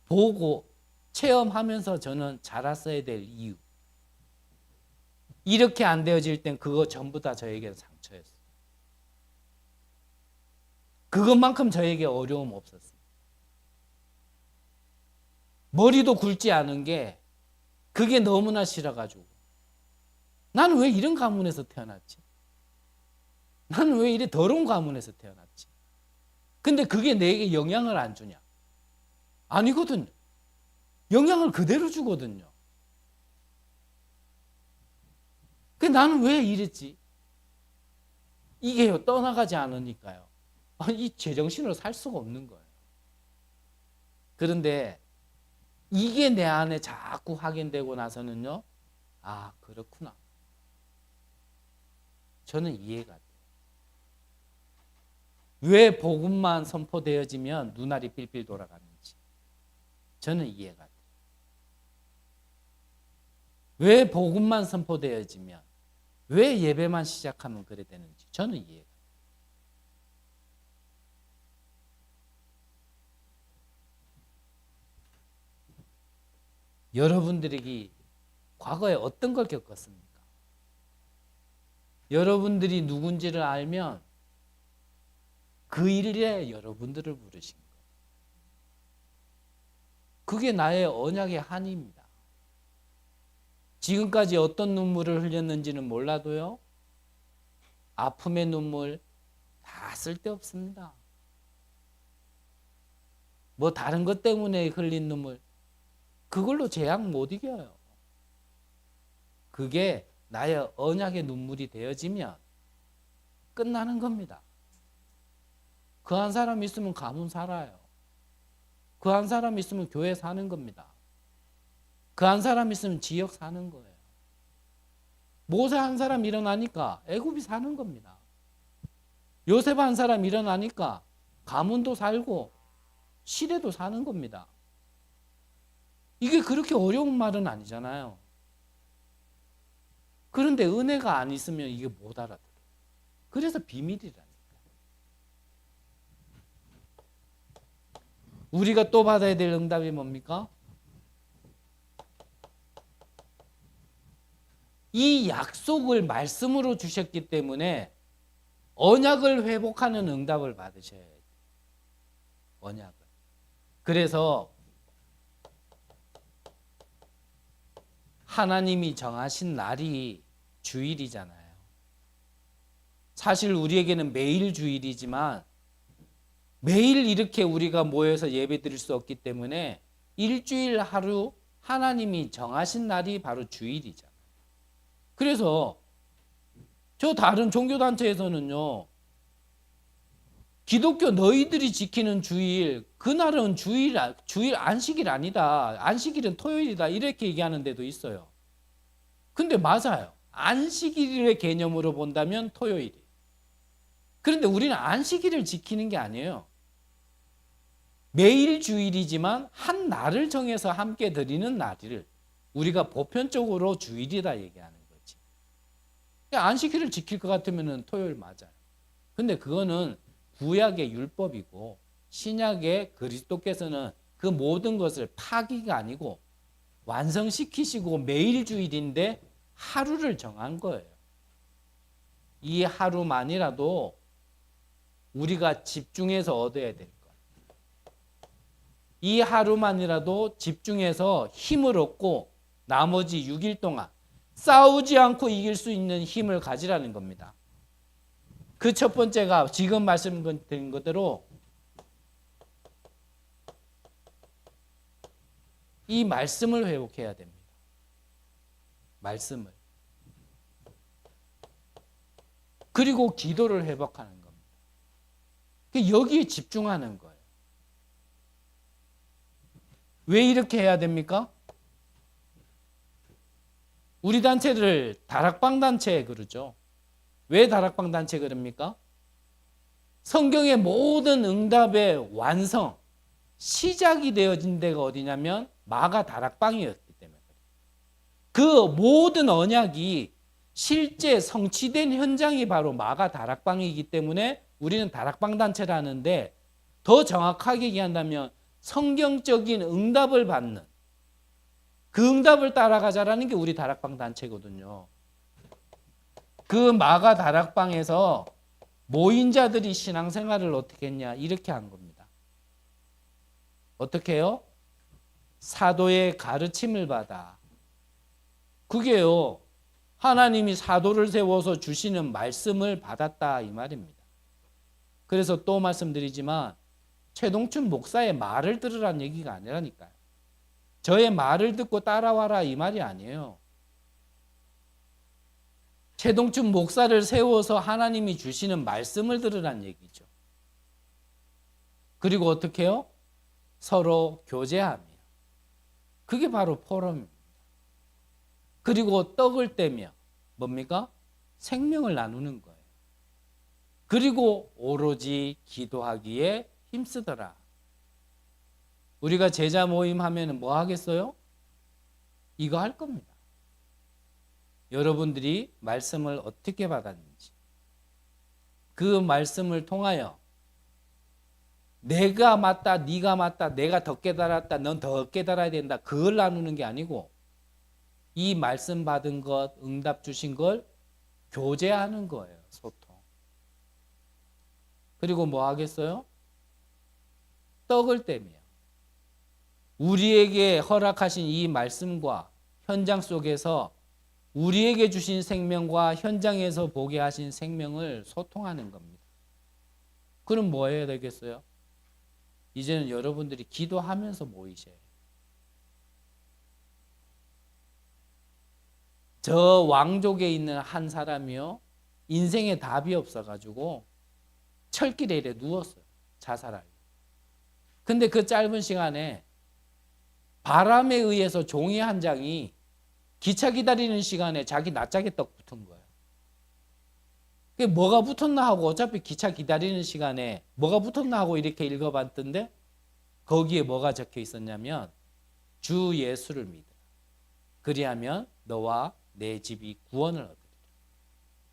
보고 체험하면서 저는 자랐어야 될 이유. 이렇게 안 되어질 땐 그거 전부 다 저에게는 상처였어요. 그것만큼 저에게 어려움 없었어요. 머리도 굵지 않은 게 그게 너무나 싫어가지고 나는 왜 이런 가문에서 태어났지? 나는 왜 이래 더러운 가문에서 태어났지? 근데 그게 내게 영향을 안 주냐? 아니거든요. 영향을 그대로 주거든요. 근데 나는 왜 이랬지? 이게요 떠나가지 않으니까요. 이 제정신으로 살 수가 없는 거예요. 그런데 이게 내 안에 자꾸 확인되고 나서는요. 아 그렇구나. 저는 이해가 돼요. 왜 복음만 선포되어지면 눈알이 삘삘 돌아가는지. 저는 이해가 돼요. 왜 복음만 선포되어지면, 왜 예배만 시작하면 그래 되는지 저는 이해가 돼요. 여러분들이 과거에 어떤 걸 겪었습니까? 여러분들이 누군지를 알면 그 일에 여러분들을 부르신 거예요. 그게 나의 언약의 한입니다. 지금까지 어떤 눈물을 흘렸는지는 몰라도요, 아픔의 눈물 다 쓸데없습니다. 뭐 다른 것 때문에 흘린 눈물, 그걸로 재앙 못 이겨요. 그게 나의 언약의 눈물이 되어지면 끝나는 겁니다. 그 한 사람 있으면 가문 살아요. 그 한 사람 있으면 교회 사는 겁니다. 그 한 사람 있으면 지역 사는 거예요. 모세 한 사람 일어나니까 애굽이 사는 겁니다. 요셉 한 사람 일어나니까 가문도 살고 시대도 사는 겁니다. 이게 그렇게 어려운 말은 아니잖아요. 그런데 은혜가 안 있으면 이게 못 알아들어요. 그래서 비밀이라니까. 우리가 또 받아야 될 응답이 뭡니까? 이 약속을 말씀으로 주셨기 때문에 언약을 회복하는 응답을 받으셔야 돼요. 언약을. 그래서 하나님이 정하신 날이 주일이잖아요. 사실 우리에게는 매일 주일이지만 매일 이렇게 우리가 모여서 예배 드릴 수 없기 때문에 일주일 하루 하나님이 정하신 날이 바로 주일이잖아요. 그래서 저 다른 종교단체에서는요, 기독교 너희들이 지키는 주일, 그날은 주일 안식일 아니다. 안식일은 토요일이다. 이렇게 얘기하는 데도 있어요. 근데 맞아요. 안식일의 개념으로 본다면 토요일이에요. 그런데 우리는 안식일을 지키는 게 아니에요. 매일 주일이지만 한 날을 정해서 함께 드리는 날을 우리가 보편적으로 주일이다 얘기하는 거지. 안식일을 지킬 것 같으면 토요일 맞아요. 근데 그거는 구약의 율법이고 신약의 그리스도께서는 그 모든 것을 파기가 아니고 완성시키시고 매일 주일인데 하루를 정한 거예요. 이 하루만이라도 우리가 집중해서 얻어야 될 것. 이 하루만이라도 집중해서 힘을 얻고 나머지 6일 동안 싸우지 않고 이길 수 있는 힘을 가지라는 겁니다. 그 첫 번째가 지금 말씀드린 것대로 이 말씀을 회복해야 됩니다. 말씀을. 그리고 기도를 회복하는 겁니다. 여기에 집중하는 거예요. 왜 이렇게 해야 됩니까? 우리 단체를 다락방 단체 그러죠. 왜 다락방 단체 그럽니까? 성경의 모든 응답의 완성, 시작이 되어진 데가 어디냐면 마가 다락방이었기 때문에 그 모든 언약이 실제 성취된 현장이 바로 마가 다락방이기 때문에 우리는 다락방 단체를 하는데 더 정확하게 얘기한다면 성경적인 응답을 받는 그 응답을 따라가자라는 게 우리 다락방 단체거든요. 그 마가 다락방에서 모인 자들이 신앙생활을 어떻게 했냐 이렇게 한 겁니다. 어떻게 해요? 사도의 가르침을 받아. 그게요. 하나님이 사도를 세워서 주시는 말씀을 받았다 이 말입니다. 그래서 또 말씀드리지만 최동춘 목사의 말을 들으라는 얘기가 아니라니까요. 저의 말을 듣고 따라와라 이 말이 아니에요. 최동춘 목사를 세워서 하나님이 주시는 말씀을 들으라는 얘기죠. 그리고 어떻게 해요? 서로 교제하며. 그게 바로 포럼입니다. 그리고 떡을 떼며 뭡니까? 생명을 나누는 거예요. 그리고 오로지 기도하기에 힘쓰더라. 우리가 제자 모임 하면은 뭐 하겠어요? 이거 할 겁니다. 여러분들이 말씀을 어떻게 받았는지, 그 말씀을 통하여 내가 맞다, 네가 맞다, 내가 더 깨달았다, 넌 더 깨달아야 된다, 그걸 나누는 게 아니고 이 말씀 받은 것, 응답 주신 걸 교제하는 거예요. 소통. 그리고 뭐 하겠어요? 떡을 떼며 우리에게 허락하신 이 말씀과 현장 속에서 우리에게 주신 생명과 현장에서 보게 하신 생명을 소통하는 겁니다. 그럼 뭐 해야 되겠어요? 이제는 여러분들이 기도하면서 모이셔요. 저 왕족에 있는 한 사람이요, 인생에 답이 없어가지고 철길에 이래 누웠어요. 자살하려고. 근데 그 짧은 시간에 바람에 의해서 종이 한 장이 기차 기다리는 시간에 자기 납작에 떡 붙은 거예요. 그게 뭐가 붙었나 하고, 어차피 기차 기다리는 시간에 뭐가 붙었나 하고 이렇게 읽어봤던데 거기에 뭐가 적혀 있었냐면 주 예수를 믿으라. 그리하면 너와 내 집이 구원을 얻으리라.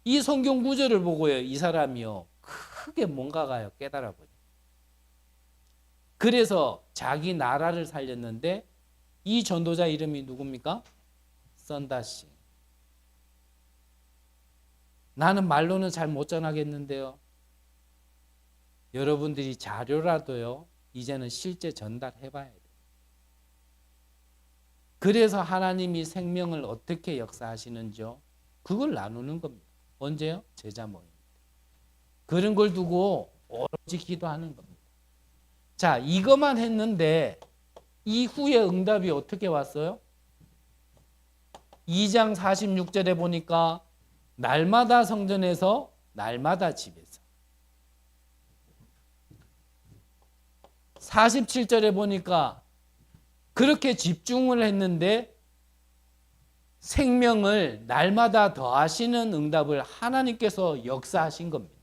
이 성경 구절을 보고요, 이 사람이요 크게 뭔가가요 깨달아 버려요. 그래서 자기 나라를 살렸는데 이 전도자 이름이 누굽니까? 썬다시. 나는 말로는 잘 못 전하겠는데요, 여러분들이 자료라도요 이제는 실제 전달해 봐야 돼요. 그래서 하나님이 생명을 어떻게 역사하시는지요, 그걸 나누는 겁니다. 언제요? 제자 모임. 그런 걸 두고 오로지 기도하는 겁니다. 자, 이것만 했는데 이후에 응답이 어떻게 왔어요? 2장 46절에 보니까 날마다 성전에서 날마다 집에서, 47절에 보니까 그렇게 집중을 했는데 생명을 날마다 더하시는 응답을 하나님께서 역사하신 겁니다.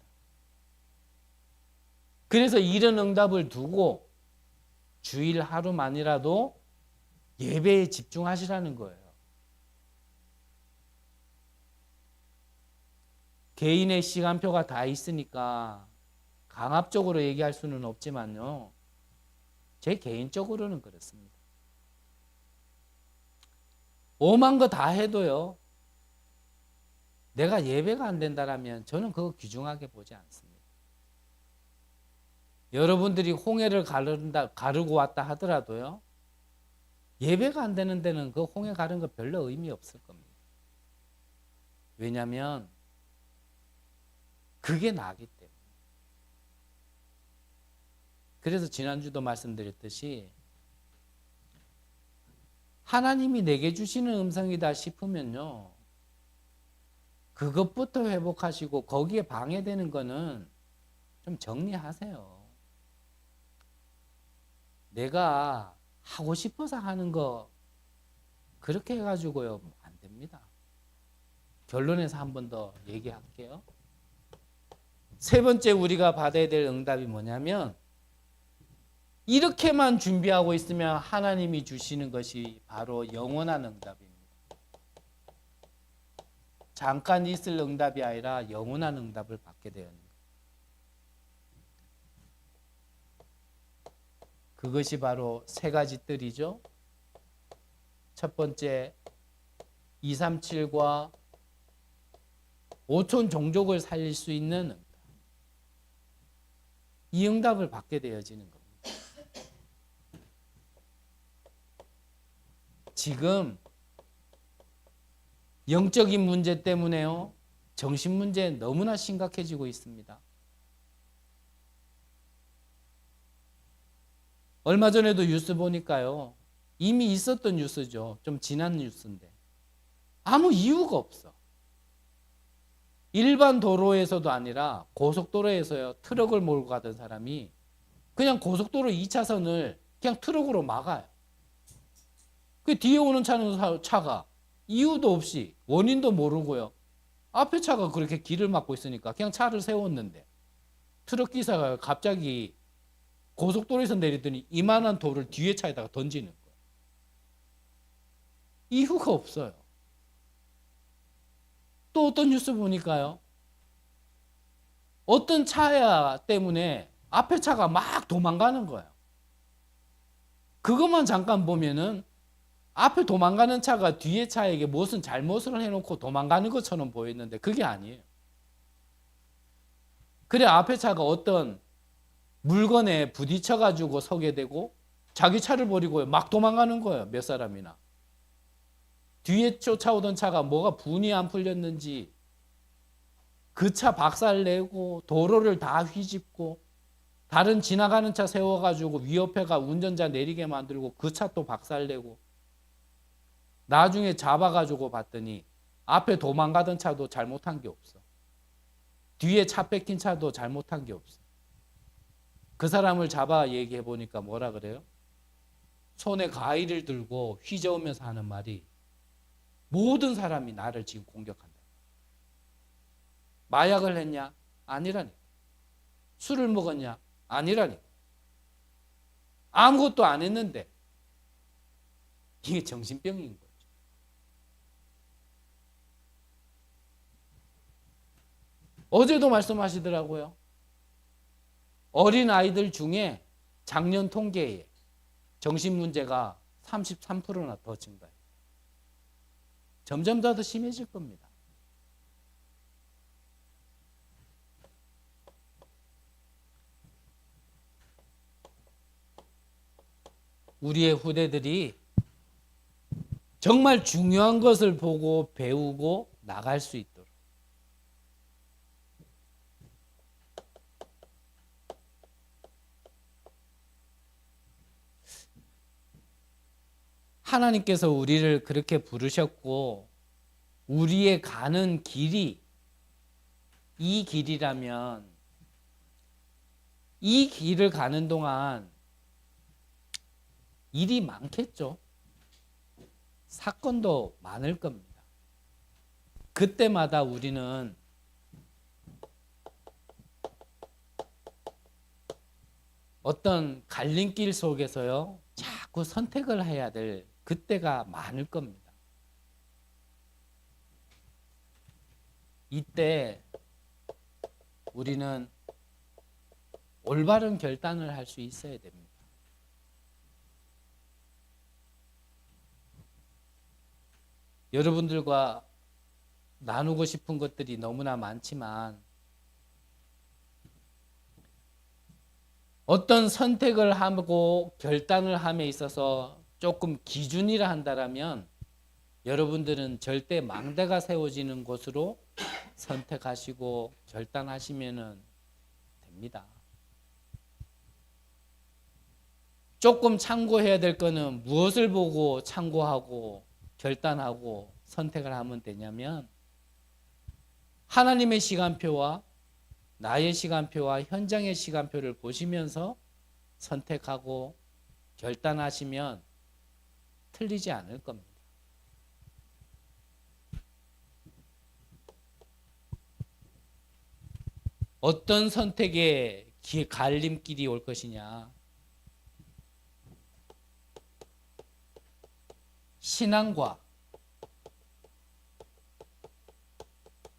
그래서 이런 응답을 두고 주일 하루만이라도 예배에 집중하시라는 거예요. 개인의 시간표가 다 있으니까 강압적으로 얘기할 수는 없지만요, 제 개인적으로는 그렇습니다. 오만 거 다 해도요, 내가 예배가 안 된다라면 저는 그거 귀중하게 보지 않습니다. 여러분들이 홍해를 가르고 왔다 하더라도요, 예배가 안 되는 데는 그 홍해 가른 거 별로 의미 없을 겁니다. 왜냐하면 그게 나기 때문에. 그래서 지난주도 말씀드렸듯이 하나님이 내게 주시는 음성이다 싶으면요, 그것부터 회복하시고 거기에 방해되는 거는 좀 정리하세요. 내가 하고 싶어서 하는 거 그렇게 해가지고요 안 됩니다. 결론에서 한 번 더 얘기할게요. 세 번째 우리가 받아야 될 응답이 뭐냐면, 이렇게만 준비하고 있으면 하나님이 주시는 것이 바로 영원한 응답입니다. 잠깐 있을 응답이 아니라 영원한 응답을 받게 되는 거예요. 그것이 바로 세 가지 뜰이죠. 첫 번째, 237과 5천 종족을 살릴 수 있는 응답. 이 응답을 받게 되어지는 겁니다. 지금 영적인 문제 때문에요, 정신 문제 너무나 심각해지고 있습니다. 얼마 전에도 뉴스 보니까요, 이미 있었던 뉴스죠. 좀 지난 뉴스인데 아무 이유가 없어. 일반 도로에서도 아니라 고속도로에서요, 트럭을 몰고 가던 사람이 그냥 고속도로 2차선을 그냥 트럭으로 막아요. 그 뒤에 오는 차가 이유도 없이, 원인도 모르고요, 앞에 차가 그렇게 길을 막고 있으니까 그냥 차를 세웠는데 트럭 기사가 갑자기 고속도로에서 내리더니 이만한 돌을 뒤에 차에다가 던지는 거예요. 이유가 없어요. 또 어떤 뉴스 보니까요. 어떤 차 때문에 앞에 차가 막 도망가는 거예요. 그것만 잠깐 보면은 앞에 도망가는 차가 뒤에 차에게 무슨 잘못을 해놓고 도망가는 것처럼 보였는데 그게 아니에요. 그래 앞에 차가 어떤 물건에 부딪혀가지고 서게 되고 자기 차를 버리고 막 도망가는 거예요. 몇 사람이나. 뒤에 쫓아오던 차가 뭐가 분이 안 풀렸는지 그 차 박살내고 도로를 다 휘집고 다른 지나가는 차 세워가지고 위협해가 운전자 내리게 만들고 그 차 또 박살내고 나중에 잡아가지고 봤더니 앞에 도망가던 차도 잘못한 게 없어. 뒤에 차 뺏긴 차도 잘못한 게 없어. 그 사람을 잡아 얘기해 보니까 뭐라 그래요? 손에 가위를 들고 휘저으면서 하는 말이 모든 사람이 나를 지금 공격한다. 마약을 했냐? 아니라니까. 술을 먹었냐? 아니라니까. 아무것도 안 했는데 이게 정신병인 거죠. 어제도 말씀하시더라고요. 어린 아이들 중에 작년 통계에 정신문제가 33%나 더 증가해요. 점점 더 심해질 겁니다. 우리의 후대들이 정말 중요한 것을 보고 배우고 나갈 수 있도록 하나님께서 우리를 그렇게 부르셨고 우리의 가는 길이 이 길이라면 이 길을 가는 동안 일이 많겠죠. 사건도 많을 겁니다. 그때마다 우리는 어떤 갈림길 속에서요, 자꾸 선택을 해야 될 그때가 많을 겁니다. 이때 우리는 올바른 결단을 할 수 있어야 됩니다. 여러분들과 나누고 싶은 것들이 너무나 많지만 어떤 선택을 하고 결단을 함에 있어서 조금 기준이라 한다면 여러분들은 절대 망대가 세워지는 곳으로 선택하시고 결단하시면 됩니다. 조금 참고해야 될 거는 무엇을 보고 참고하고 결단하고 선택을 하면 되냐면 하나님의 시간표와 나의 시간표와 현장의 시간표를 보시면서 선택하고 결단하시면 틀리지 않을 겁니다. 어떤 선택의 갈림길이 올 것이냐? 신앙과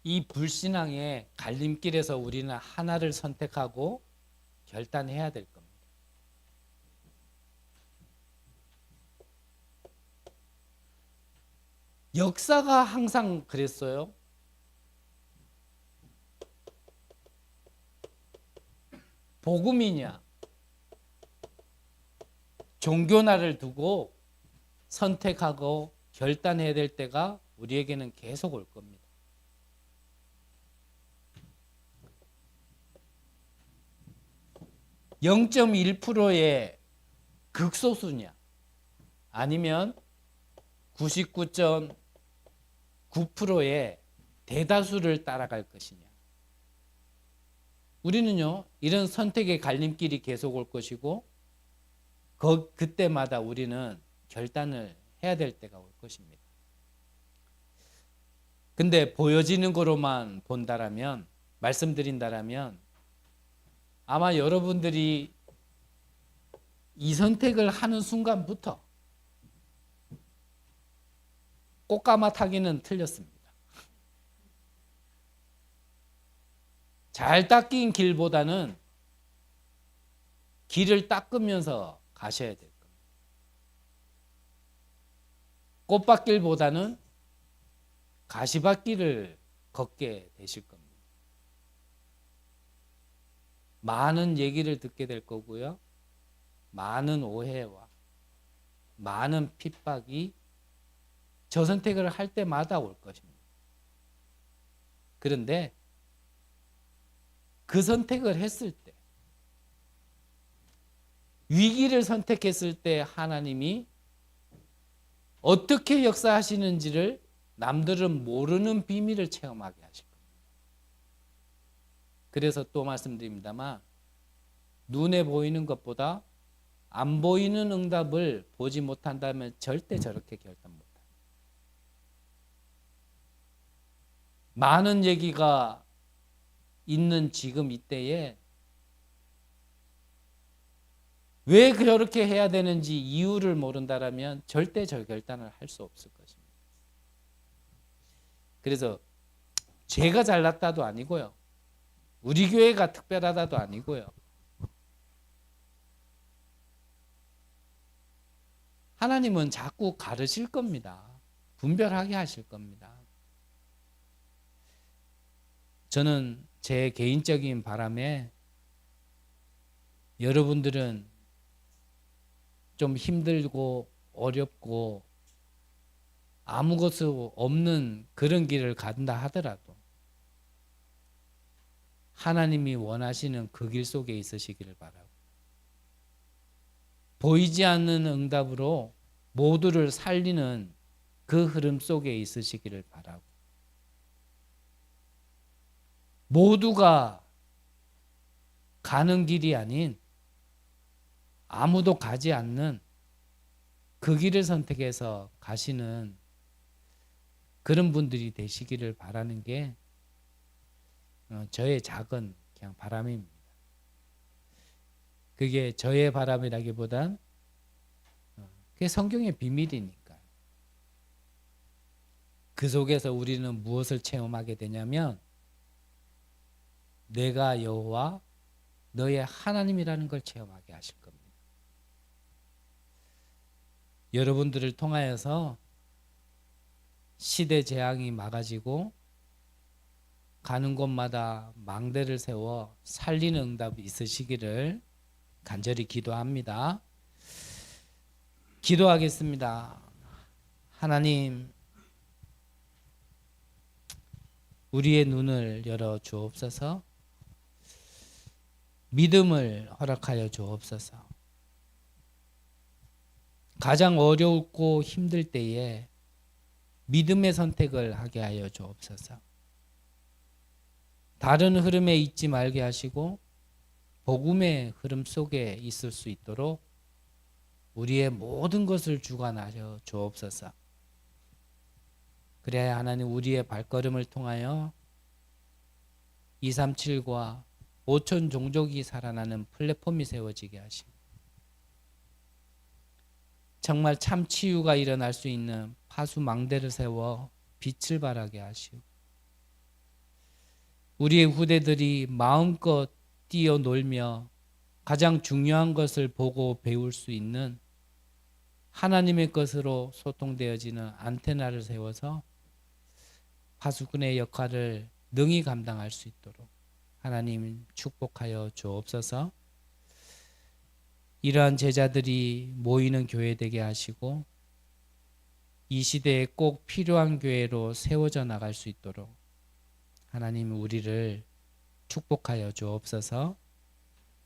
이 불신앙의 갈림길에서 우리는 하나를 선택하고 결단해야 될 겁니다. 역사가 항상 그랬어요. 복음이냐, 종교나를 두고 선택하고 결단해야 될 때가 우리에게는 계속 올 겁니다. (0.1%의) 극소수냐 아니면 99.9%의 대다수를 따라갈 것이냐. 우리는요 이런 선택의 갈림길이 계속 올 것이고 그때마다 우리는 결단을 해야 될 때가 올 것입니다. 근데 보여지는 거로만 본다라면 말씀드린다라면 아마 여러분들이 이 선택을 하는 순간부터 꽃가마 타기는 틀렸습니다. 잘 닦인 길보다는 길을 닦으면서 가셔야 될 겁니다. 꽃밭길보다는 가시밭길을 걷게 되실 겁니다. 많은 얘기를 듣게 될 거고요. 많은 오해와 많은 핍박이 저 선택을 할 때마다 올 것입니다. 그런데 그 선택을 했을 때, 위기를 선택했을 때 하나님이 어떻게 역사하시는지를 남들은 모르는 비밀을 체험하게 하실 겁니다. 그래서 또 말씀드립니다만, 눈에 보이는 것보다 안 보이는 응답을 보지 못한다면 절대 저렇게 결단 못합니다. 많은 얘기가 있는 지금 이때에 왜 그렇게 해야 되는지 이유를 모른다라면 절대 저 결단을 할 수 없을 것입니다. 그래서 제가 잘났다도 아니고요. 우리 교회가 특별하다도 아니고요. 하나님은 자꾸 가르칠 겁니다. 분별하게 하실 겁니다. 저는 제 개인적인 바람에 여러분들은 좀 힘들고 어렵고 아무것도 없는 그런 길을 간다 하더라도 하나님이 원하시는 그 길 속에 있으시기를 바라고, 보이지 않는 응답으로 모두를 살리는 그 흐름 속에 있으시기를 바라고, 모두가 가는 길이 아닌 아무도 가지 않는 그 길을 선택해서 가시는 그런 분들이 되시기를 바라는 게 저의 작은 그냥 바람입니다. 그게 저의 바람이라기보단 그게 성경의 비밀이니까. 그 속에서 우리는 무엇을 체험하게 되냐면 내가 여호와 너의 하나님이라는 걸 체험하게 하실 겁니다. 여러분들을 통하여서 시대 재앙이 막아지고 가는 곳마다 망대를 세워 살리는 응답이 있으시기를 간절히 기도합니다. 기도하겠습니다. 하나님, 우리의 눈을 열어 주옵소서. 믿음을 허락하여 주옵소서. 가장 어렵고 힘들 때에 믿음의 선택을 하게 하여 주옵소서. 다른 흐름에 있지 말게 하시고 복음의 흐름 속에 있을 수 있도록 우리의 모든 것을 주관하여 주옵소서. 그래야 하나님 우리의 발걸음을 통하여 237과 5천 종족이 살아나는 플랫폼이 세워지게 하시고 정말 참 치유가 일어날 수 있는 파수망대를 세워 빛을 발하게 하시고 우리의 후대들이 마음껏 뛰어놀며 가장 중요한 것을 보고 배울 수 있는 하나님의 것으로 소통되어지는 안테나를 세워서 파수꾼의 역할을 능히 감당할 수 있도록 하나님 축복하여 주옵소서. 이러한 제자들이 모이는 교회 되게 하시고 이 시대에 꼭 필요한 교회로 세워져 나갈 수 있도록 하나님 우리를 축복하여 주옵소서.